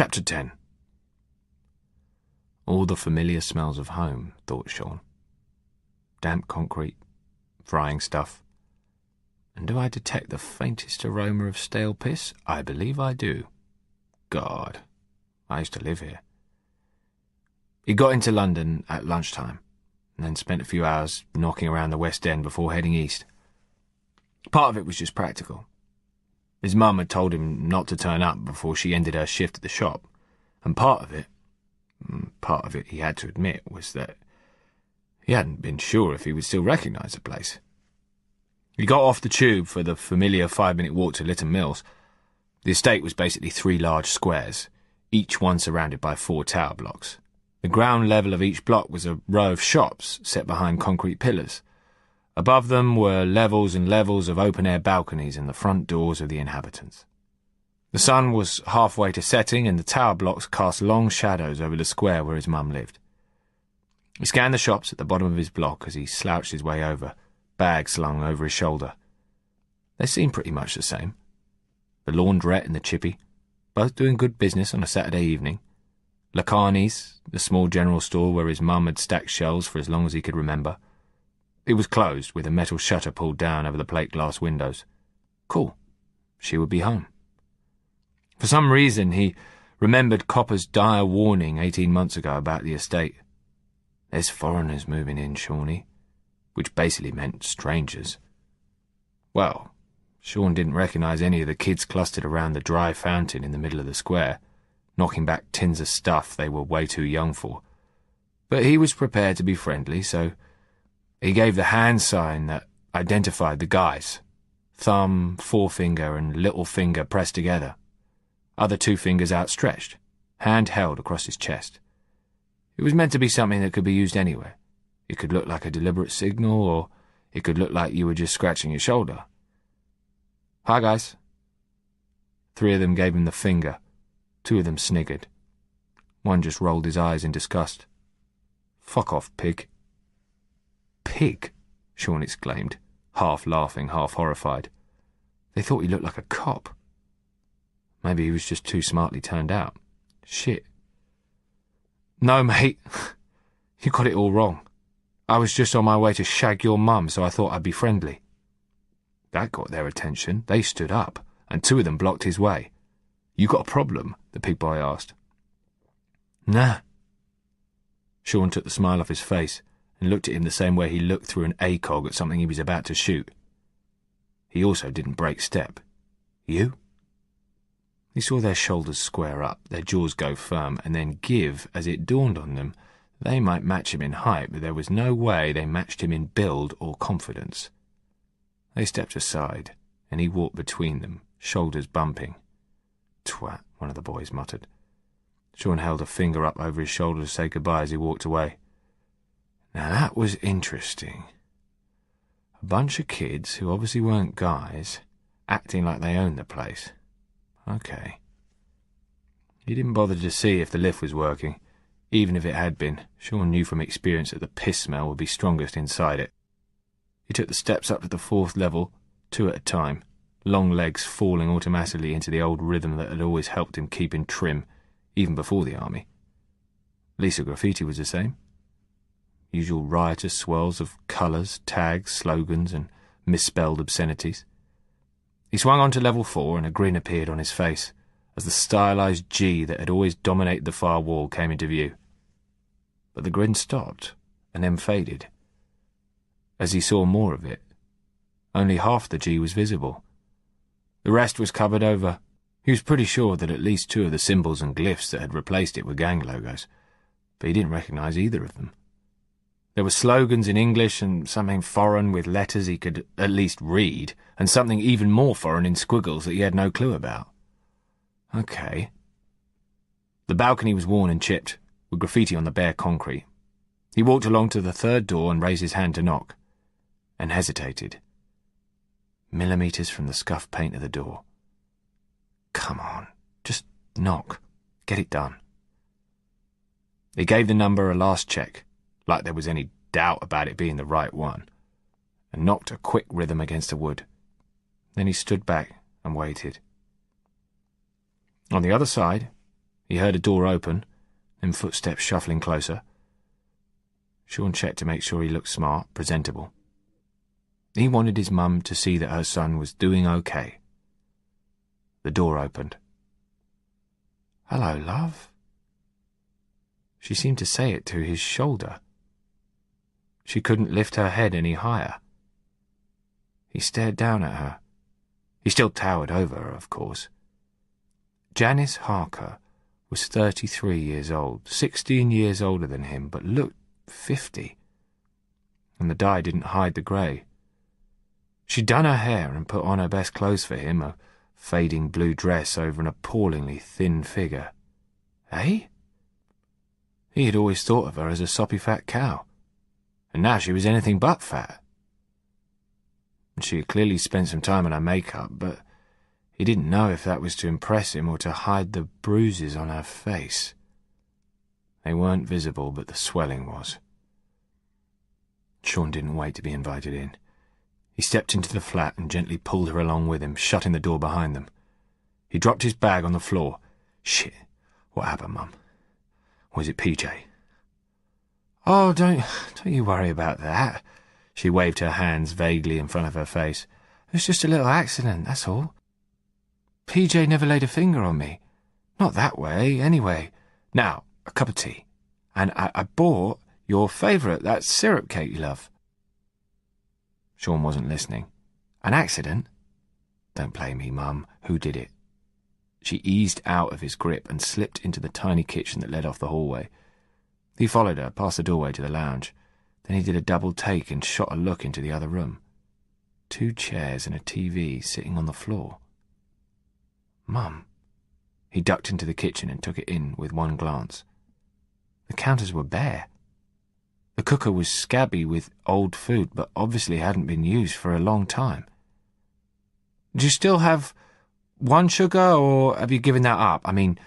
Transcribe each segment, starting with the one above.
Chapter 10. All the familiar smells of home, thought Sean. Damp concrete, frying stuff. And do I detect the faintest aroma of stale piss? I believe I do. God, I used to live here. He got into London at lunchtime, and then spent a few hours knocking around the West End before heading east. Part of it was just practical. His mum had told him not to turn up before she ended her shift at the shop, and part of it he had to admit, was that he hadn't been sure if he would still recognise the place. He got off the tube for the familiar 5-minute walk to Lytton Mills. The estate was basically 3 large squares, each one surrounded by 4 tower blocks. The ground level of each block was a row of shops set behind concrete pillars. Above them were levels and levels of open-air balconies and the front doors of the inhabitants. The sun was halfway to setting, and the tower blocks cast long shadows over the square where his mum lived. He scanned the shops at the bottom of his block as he slouched his way over, bag slung over his shoulder. They seemed pretty much the same. The laundrette and the chippy, both doing good business on a Saturday evening. Lacarni's, the small general store where his mum had stacked shelves for as long as he could remember. It was closed, with a metal shutter pulled down over the plate glass windows. Cool. She would be home. For some reason, he remembered Copper's dire warning 18 months ago about the estate. There's foreigners moving in, Shawnee, which basically meant strangers. Well, Sean didn't recognise any of the kids clustered around the dry fountain in the middle of the square, knocking back tins of stuff they were way too young for. But he was prepared to be friendly, so he gave the hand sign that identified the guys. Thumb, forefinger, and little finger pressed together. Other 2 fingers outstretched, hand held across his chest. It was meant to be something that could be used anywhere. It could look like a deliberate signal, or it could look like you were just scratching your shoulder. Hi, guys. 3 of them gave him the finger. 2 of them sniggered. One just rolled his eyes in disgust. Fuck off, pig. Pig? Sean exclaimed, half laughing, half horrified. They thought he looked like a cop. Maybe he was just too smartly turned out. Shit. No, mate. You got it all wrong. I was just on my way to shag your mum, so I thought I'd be friendly. That got their attention. They stood up, and 2 of them blocked his way. You got a problem? The pig boy asked. Nah. Sean took the smile off his face and looked at him the same way he looked through an ACOG at something he was about to shoot. He also didn't break step. You? He saw their shoulders square up, their jaws go firm, and then give as it dawned on them they might match him in height, but there was no way they matched him in build or confidence. They stepped aside, and he walked between them, shoulders bumping. Twat, one of the boys muttered. Sean held a finger up over his shoulder to say goodbye as he walked away. Now that was interesting. A bunch of kids, who obviously weren't guys, acting like they owned the place. Okay. He didn't bother to see if the lift was working. Even if it had been, Sean knew from experience that the piss smell would be strongest inside it. He took the steps up to the 4th level, 2 at a time, long legs falling automatically into the old rhythm that had always helped him keep in trim, even before the army. Lisa graffiti was the same. Usual riotous swirls of colours, tags, slogans, and misspelled obscenities. He swung on to level 4, and a grin appeared on his face as the stylised G that had always dominated the far wall came into view. But the grin stopped, and then faded. As he saw more of it, only half the G was visible. The rest was covered over. He was pretty sure that at least 2 of the symbols and glyphs that had replaced it were gang logos, but he didn't recognise either of them. There were slogans in English and something foreign with letters he could at least read, and something even more foreign in squiggles that he had no clue about. Okay. The balcony was worn and chipped, with graffiti on the bare concrete. He walked along to the 3rd door and raised his hand to knock, and hesitated. Millimetres from the scuff paint of the door. Come on, just knock. Get it done. He gave the number a last check, like there was any doubt about it being the right one, and knocked a quick rhythm against the wood. Then he stood back and waited. On the other side, He heard a door open, then footsteps shuffling closer. Sean checked to make sure he looked smart, presentable. He wanted his mum to see that her son was doing okay. The door opened. "Hello, love." She seemed to say it to his shoulder. She couldn't lift her head any higher. He stared down at her. He still towered over her, of course. Janice Harker was 33 years old, 16 years older than him, but looked 50. And the dye didn't hide the grey. She'd done her hair and put on her best clothes for him, a fading blue dress over an appallingly thin figure. Eh? He had always thought of her as a soppy fat cow, and now she was anything but fat. And she had clearly spent some time on her makeup, but he didn't know if that was to impress him or to hide the bruises on her face. They weren't visible, but the swelling was. Sean didn't wait to be invited in. He stepped into the flat and gently pulled her along with him, shutting the door behind them. He dropped his bag on the floor. "Shit, what happened, Mum? Was it PJ?" "Oh, don't you worry about that." She waved her hands vaguely in front of her face. "It was just a little accident, that's all. PJ never laid a finger on me. Not that way, anyway. Now, a cup of tea. And I bought your favourite, that syrup cake you love." Sean wasn't listening. "An accident? Don't blame me, Mum. Who did it?" She eased out of his grip and slipped into the tiny kitchen that led off the hallway. He followed her past the doorway to the lounge. Then he did a double take and shot a look into the other room. 2 chairs and a TV sitting on the floor. "Mum." He ducked into the kitchen and took it in with one glance. The counters were bare. The cooker was scabby with old food, but obviously hadn't been used for a long time. "Do you still have 1 sugar, or have you given that up? I mean,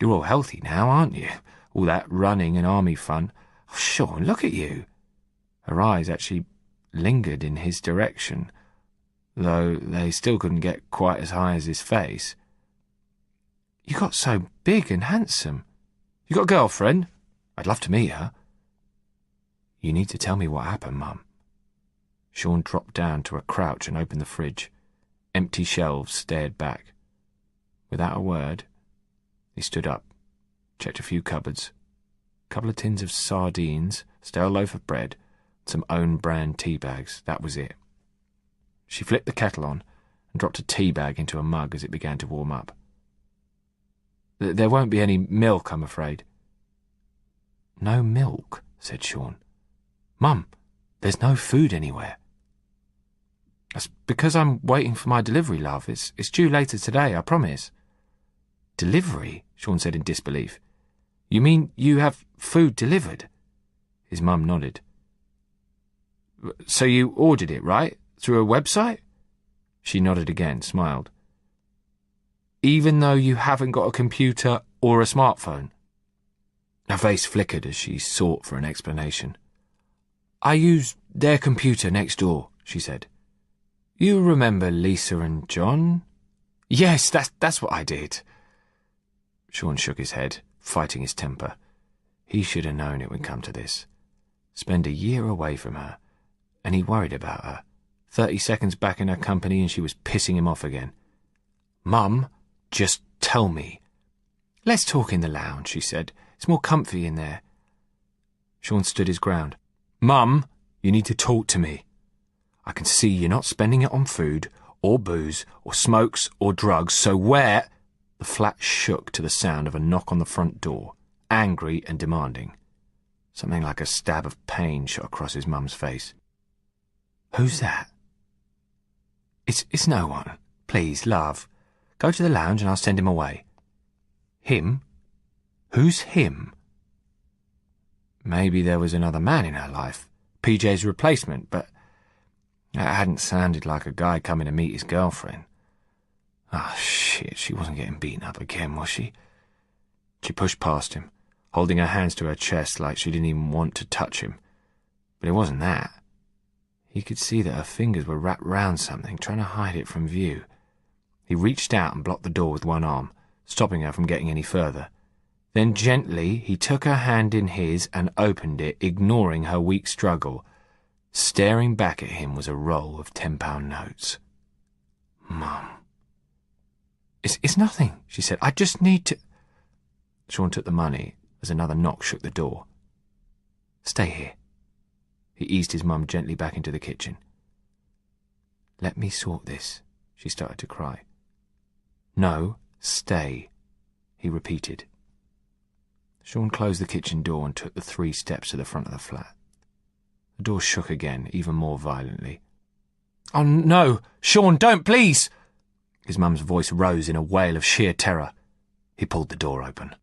you're all healthy now, aren't you? All that running and army fun. Oh, Sean, look at you." Her eyes actually lingered in his direction, though they still couldn't get quite as high as his face. "You got so big and handsome. You got a girlfriend? I'd love to meet her." "You need to tell me what happened, Mum." Sean dropped down to a crouch and opened the fridge. Empty shelves stared back. Without a word, he stood up, checked a few cupboards, a couple of tins of sardines, a stale loaf of bread, and some own-brand tea bags. That was it. She flipped the kettle on and dropped a tea bag into a mug as it began to warm up. "There won't be any milk, I'm afraid." "No milk?" said Sean. "Mum, there's no food anywhere." "That's because I'm waiting for my delivery, love. It's due later today, I promise." "Delivery?" Sean said in disbelief. "You mean you have food delivered?" His mum nodded. "So you ordered it, right? Through a website?" She nodded again, smiled. "Even though you haven't got a computer or a smartphone?" Her face flickered as she sought for an explanation. "I use their computer next door," she said. "You remember Lisa and John?" "Yes, that's what I did." Sean shook his head, fighting his temper. He should have known it would come to this. Spend a year away from her, and he worried about her. 30 seconds back in her company and she was pissing him off again. "Mum, just tell me." "Let's talk in the lounge," she said. "It's more comfy in there." Sean stood his ground. "Mum, you need to talk to me. I can see you're not spending it on food, or booze, or smokes, or drugs, so where—" The flat shook to the sound of a knock on the front door, angry and demanding. Something like a stab of pain shot across his mum's face. "Who's that?" It's no one. Please, love. Go to the lounge and I'll send him away." "Him? Who's him?" Maybe there was another man in her life, PJ's replacement, but that hadn't sounded like a guy coming to meet his girlfriend. Ah, shit, she wasn't getting beaten up again, was she? She pushed past him, holding her hands to her chest like she didn't even want to touch him. But it wasn't that. He could see that her fingers were wrapped round something, trying to hide it from view. He reached out and blocked the door with one arm, stopping her from getting any further. Then gently he took her hand in his and opened it, ignoring her weak struggle. Staring back at him was a roll of £10 notes. "Mum." It's nothing," she said. "I just need to—" Sean took the money as another knock shook the door. "Stay here." He eased his mum gently back into the kitchen. "Let me sort this," she started to cry. "No, stay," he repeated. Sean closed the kitchen door and took the 3 steps to the front of the flat. The door shook again, even more violently. "Oh, no! Sean, don't, please!" His mum's voice rose in a wail of sheer terror. He pulled the door open.